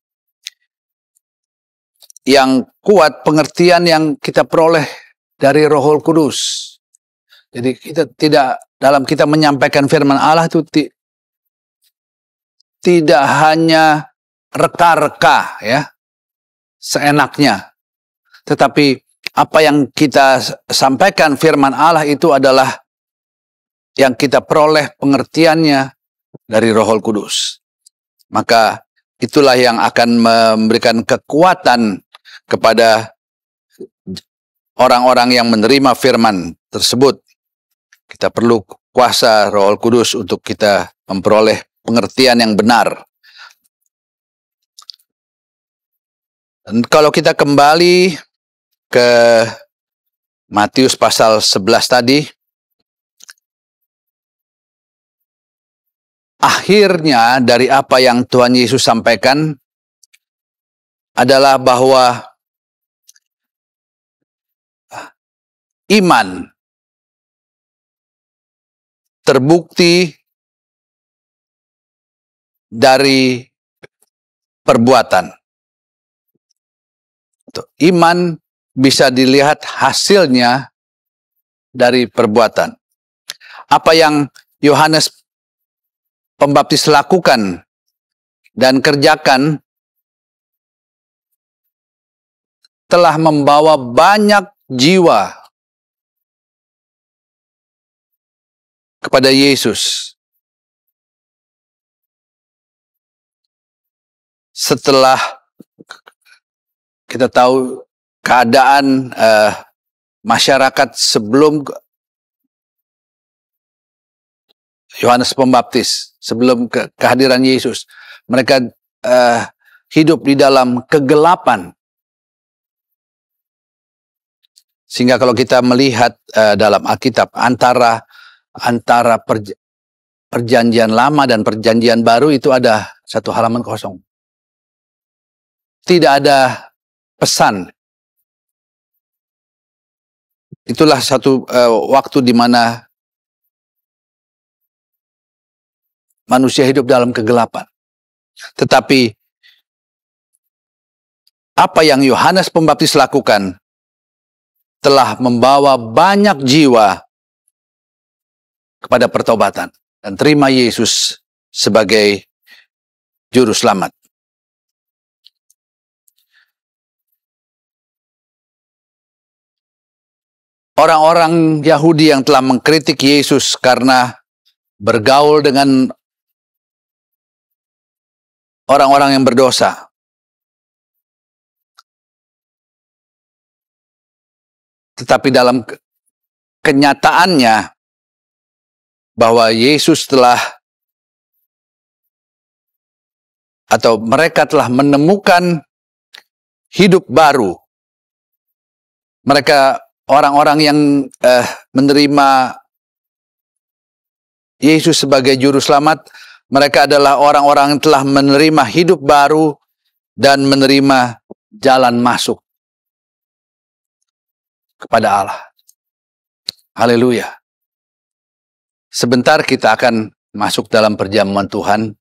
kuat, pengertian yang kita peroleh dari Roh Kudus. Jadi kita dalam kita menyampaikan firman Allah itu tidak hanya reka-reka, ya, seenaknya. Tetapi apa yang kita sampaikan firman Allah itu adalah yang kita peroleh pengertiannya dari Roh Kudus. Maka itulah yang akan memberikan kekuatan kepada orang-orang yang menerima firman tersebut. Kita perlu kuasa Roh Kudus untuk kita memperoleh pengertian yang benar. Dan kalau kita kembali ke Matius pasal 11 tadi, akhirnya dari apa yang Tuhan Yesus sampaikan adalah bahwa iman terbukti dari perbuatan. Iman bisa dilihat hasilnya dari perbuatan. Apa yang Yohanes Pembaptis lakukan dan kerjakan telah membawa banyak jiwa kepada Yesus. Setelah kita tahu keadaan masyarakat sebelum Yohanes Pembaptis, sebelum kehadiran Yesus, mereka hidup di dalam kegelapan. Sehingga kalau kita melihat dalam Alkitab antara perjanjian lama dan perjanjian baru itu ada satu halaman kosong. Tidak ada pesan. Itulah satu waktu di mana manusia hidup dalam kegelapan. Tetapi apa yang Yohanes Pembaptis lakukan telah membawa banyak jiwa kepada pertobatan dan terima Yesus sebagai juru selamat. Orang-orang Yahudi yang telah mengkritik Yesus karena bergaul dengan orang-orang yang berdosa, Tetapi dalam kenyataannya bahwa Yesus telah atau mereka telah menemukan hidup baru. Mereka orang-orang yang menerima Yesus sebagai juru selamat, mereka adalah orang-orang yang telah menerima hidup baru dan menerima jalan masuk kepada Allah. Haleluya. Sebentar kita akan masuk dalam perjamuan Tuhan,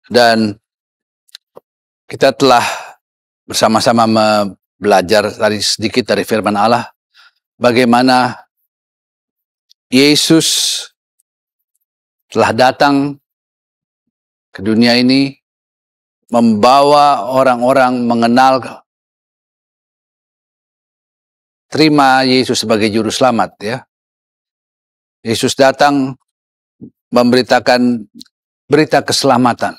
dan kita telah bersama-sama belajar sedikit dari firman Allah, bagaimana Yesus telah datang ke dunia ini membawa orang-orang mengenal, terima Yesus sebagai juru selamat, ya. Yesus datang memberitakan berita keselamatan.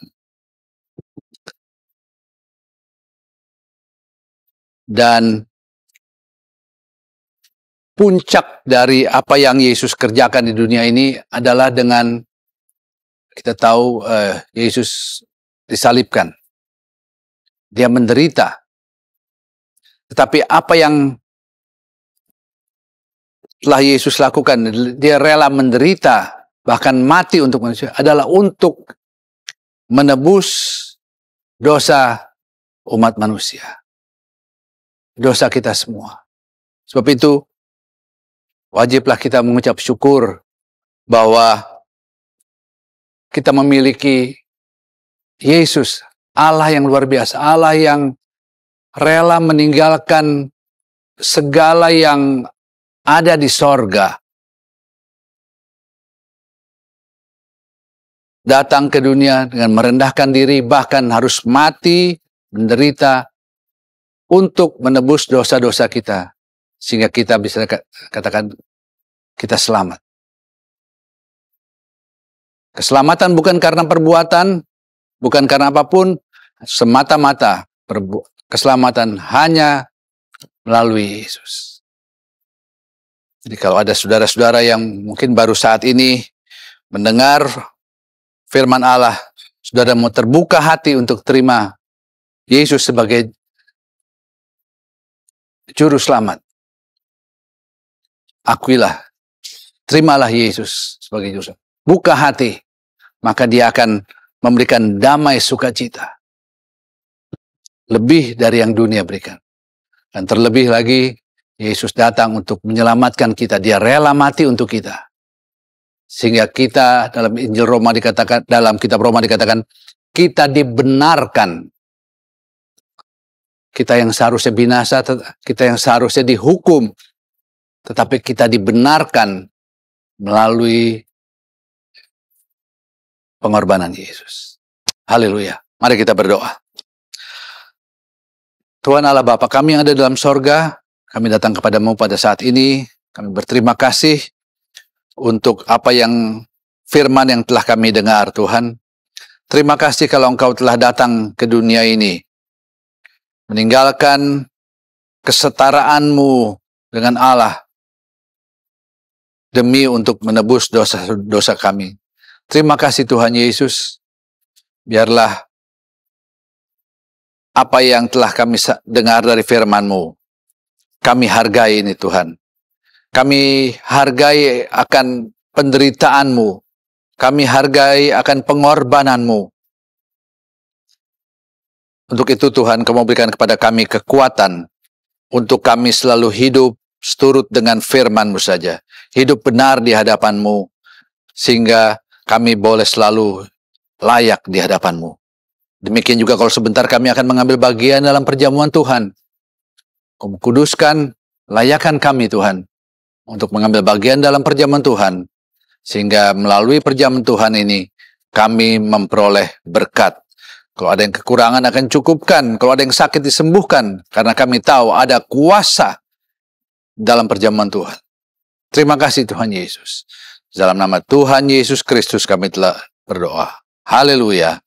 Dan puncak dari apa yang Yesus kerjakan di dunia ini adalah dengan, kita tahu Yesus disalibkan. Dia menderita. Tetapi apa yang telah Yesus lakukan, dia rela menderita, bahkan mati untuk manusia, adalah untuk menebus dosa umat manusia. Dosa kita semua. Sebab itu, wajiblah kita mengucap syukur bahwa kita memiliki Yesus, Allah yang luar biasa, Allah yang rela meninggalkan segala yang ada di sorga, datang ke dunia dengan merendahkan diri, bahkan harus mati, menderita, untuk menebus dosa-dosa kita, sehingga kita bisa katakan kita selamat. Keselamatan bukan karena perbuatan, bukan karena apapun, semata-mata keselamatan hanya melalui Yesus. Jadi kalau ada saudara-saudara yang mungkin baru saat ini mendengar firman Allah, saudara mau terbuka hati untuk terima Yesus sebagai juru selamat, akuilah, terimalah Yesus sebagai juru selamat. Buka hati, maka dia akan memberikan damai sukacita. Lebih dari yang dunia berikan. Dan terlebih lagi, Yesus datang untuk menyelamatkan kita. Dia rela mati untuk kita. Sehingga kita dalam Injil Roma dikatakan, dalam kitab Roma dikatakan, kita dibenarkan. Kita yang seharusnya binasa, kita yang seharusnya dihukum, tetapi kita dibenarkan melalui pengorbanan Yesus. Haleluya. Mari kita berdoa. Tuhan Allah Bapa kami yang ada dalam sorga, kami datang kepadamu pada saat ini. Kami berterima kasih untuk apa yang firman yang telah kami dengar, Tuhan. Terima kasih kalau Engkau telah datang ke dunia ini, meninggalkan kesetaraanmu dengan Allah demi untuk menebus dosa-dosa kami. Terima kasih Tuhan Yesus. Biarlah apa yang telah kami dengar dari firman-Mu, kami hargai ini Tuhan. Kami hargai akan penderitaan-Mu. Kami hargai akan pengorbanan-Mu. Untuk itu Tuhan, Kamu berikan kepada kami kekuatan untuk kami selalu hidup seturut dengan firman-Mu saja. Hidup benar di hadapan-Mu, sehingga kami boleh selalu layak di hadapan-Mu. Demikian juga kalau sebentar kami akan mengambil bagian dalam perjamuan Tuhan. Kamu kuduskan, layakan kami Tuhan, untuk mengambil bagian dalam perjamuan Tuhan, sehingga melalui perjamuan Tuhan ini, kami memperoleh berkat. Kalau ada yang kekurangan akan cukupkan. Kalau ada yang sakit disembuhkan. Karena kami tahu ada kuasa dalam perjamuan Tuhan. Terima kasih Tuhan Yesus. Dalam nama Tuhan Yesus Kristus kami telah berdoa. Haleluya.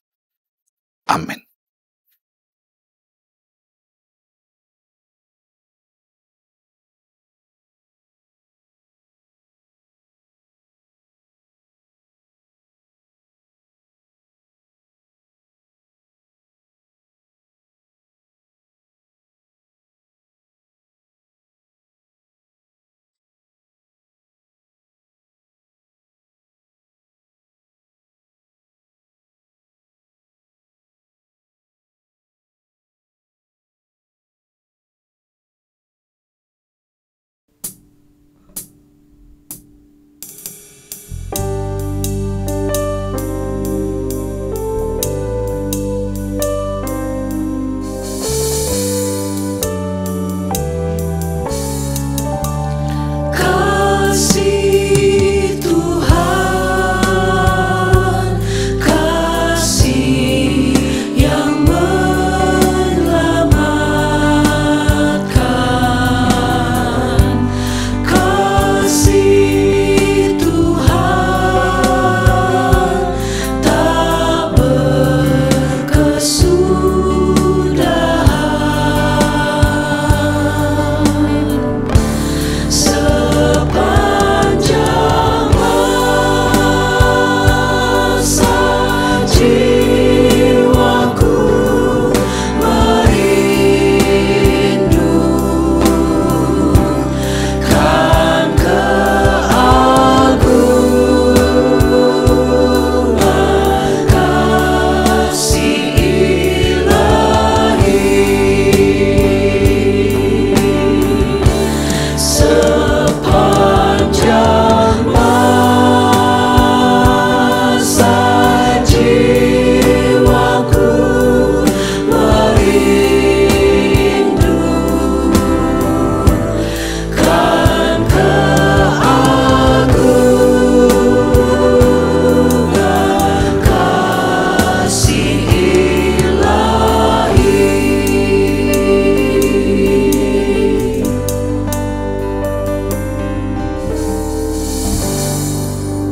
Amin.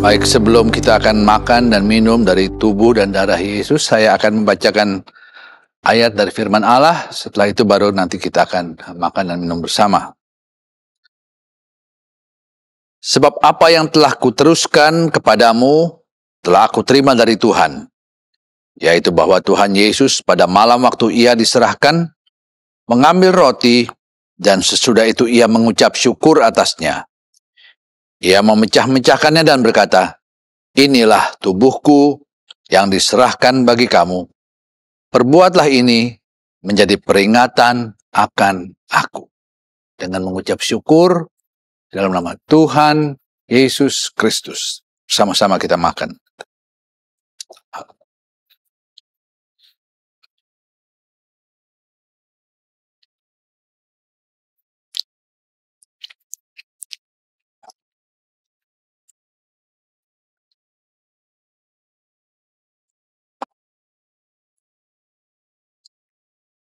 Baik, sebelum kita akan makan dan minum dari tubuh dan darah Yesus, saya akan membacakan ayat dari firman Allah. Setelah itu baru nanti kita akan makan dan minum bersama. Sebab apa yang telah kuteruskan kepadamu, telah aku terima dari Tuhan, yaitu bahwa Tuhan Yesus pada malam waktu ia diserahkan, mengambil roti, dan sesudah itu ia mengucap syukur atasnya. Ia memecah-mecahkannya dan berkata, inilah tubuhku yang diserahkan bagi kamu. Perbuatlah ini menjadi peringatan akan aku. Dengan mengucap syukur dalam nama Tuhan Yesus Kristus. Sama-sama kita makan.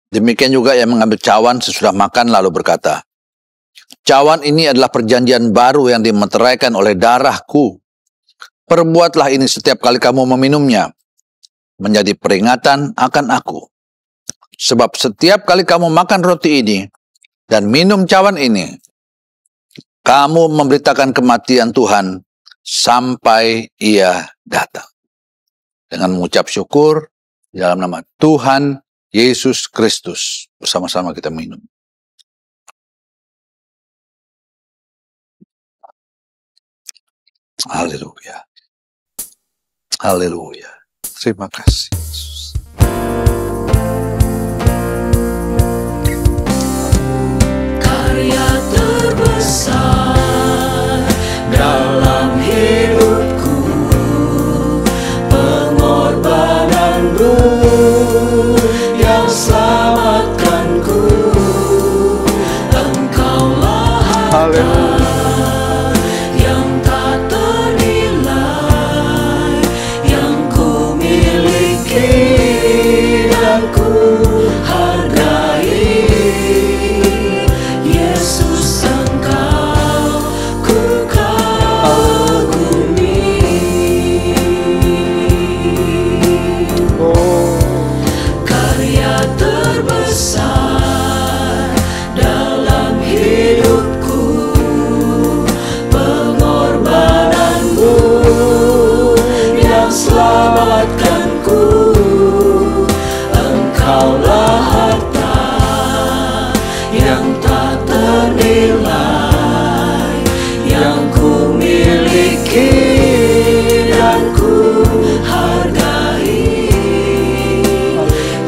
Demikian juga ia mengambil cawan sesudah makan lalu berkata, cawan ini adalah perjanjian baru yang dimeteraikan oleh darahku. Perbuatlah ini setiap kali kamu meminumnya, menjadi peringatan akan aku. Sebab setiap kali kamu makan roti ini dan minum cawan ini, kamu memberitakan kematian Tuhan sampai ia datang. Dengan mengucap syukur dalam nama Tuhan Yesus Kristus. Bersama-sama kita minum. Haleluya. Haleluya. Terima kasih Yesus. Karya terbesar dalam hidupku, pengorbananmu yang selamatkanku. Engkaulah harta yang tak ternilai, yang ku miliki dan ku hargai. Yesus, Engkau ku kagumi. Karya terbesar dalam hidupku, pengorbananmu yang selamatkanku. Engkaulah harta yang tak ternilai, yang ku miliki dan ku hargai.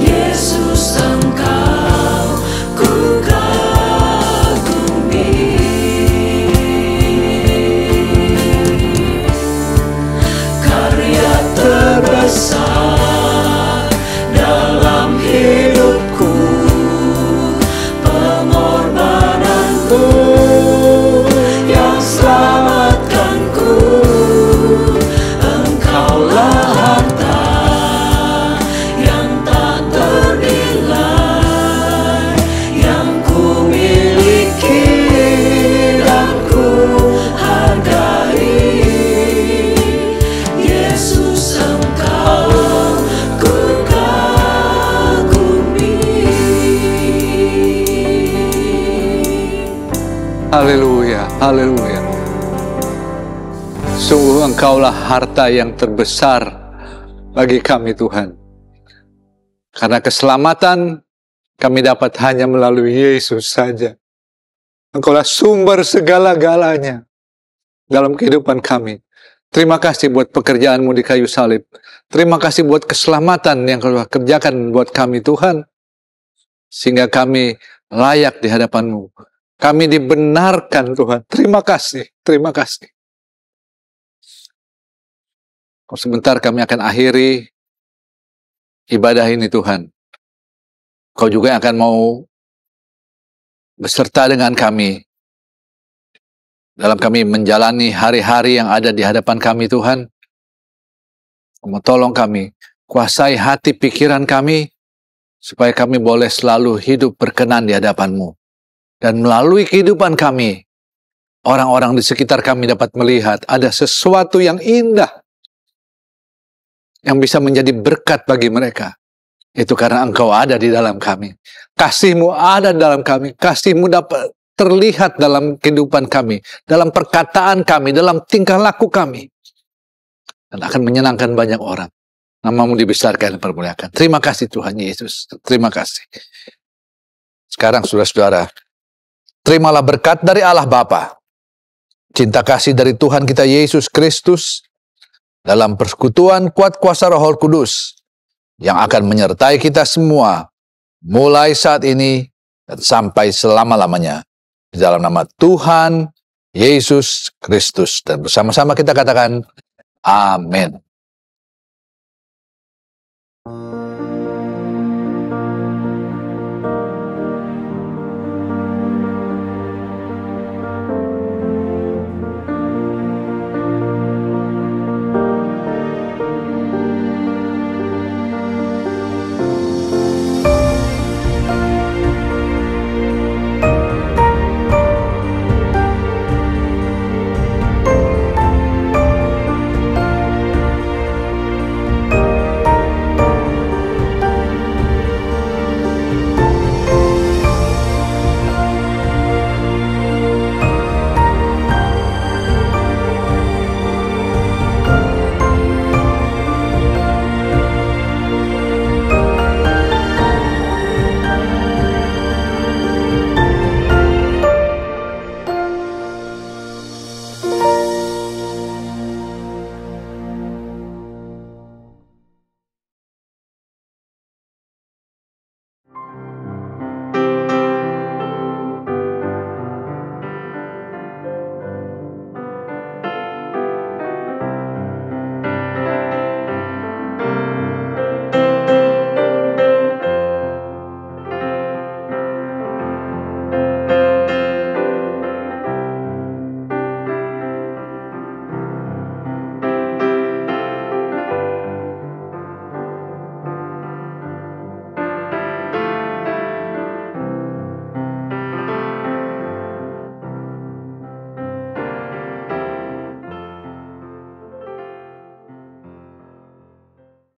Yesus, Engkau ku kagumi. Karya terbesar dalam hidupku, pengorbananmu yang selamatkanku. Engkaulah harta yang tak ternilai, yang ku miliki dan ku hargai. Yesus, Engkau ku kagumi. Haleluya, haleluya. Sungguh Engkaulah harta yang terbesar bagi kami Tuhan. Karena keselamatan kami dapat hanya melalui Yesus saja. Engkaulah sumber segala-galanya dalam kehidupan kami. Terima kasih buat pekerjaan-Mu di kayu salib. Terima kasih buat keselamatan yang Kau kerjakan buat kami Tuhan. Sehingga kami layak di hadapan-Mu. Kami dibenarkan Tuhan. Terima kasih, terima kasih. Sebentar kami akan akhiri ibadah ini Tuhan. Kau juga akan mau beserta dengan kami dalam kami menjalani hari-hari yang ada di hadapan kami Tuhan. Kau tolong kami, kuasai hati pikiran kami, supaya kami boleh selalu hidup berkenan di hadapan-Mu. Dan melalui kehidupan kami, orang-orang di sekitar kami dapat melihat ada sesuatu yang indah yang bisa menjadi berkat bagi mereka. Itu karena Engkau ada di dalam kami. Kasih-Mu ada di dalam kami. Kasih-Mu dapat terlihat dalam kehidupan kami, dalam perkataan kami, dalam tingkah laku kami. Dan akan menyenangkan banyak orang. Nama-Mu dibesarkan dan dipermuliakan. Terima kasih Tuhan Yesus. Terima kasih. Sekarang saudara-saudara, terimalah berkat dari Allah Bapa, cinta kasih dari Tuhan kita Yesus Kristus, dalam persekutuan kuat kuasa Roh Kudus, yang akan menyertai kita semua, mulai saat ini dan sampai selama-lamanya. Di dalam nama Tuhan Yesus Kristus. Dan bersama-sama kita katakan, Amin.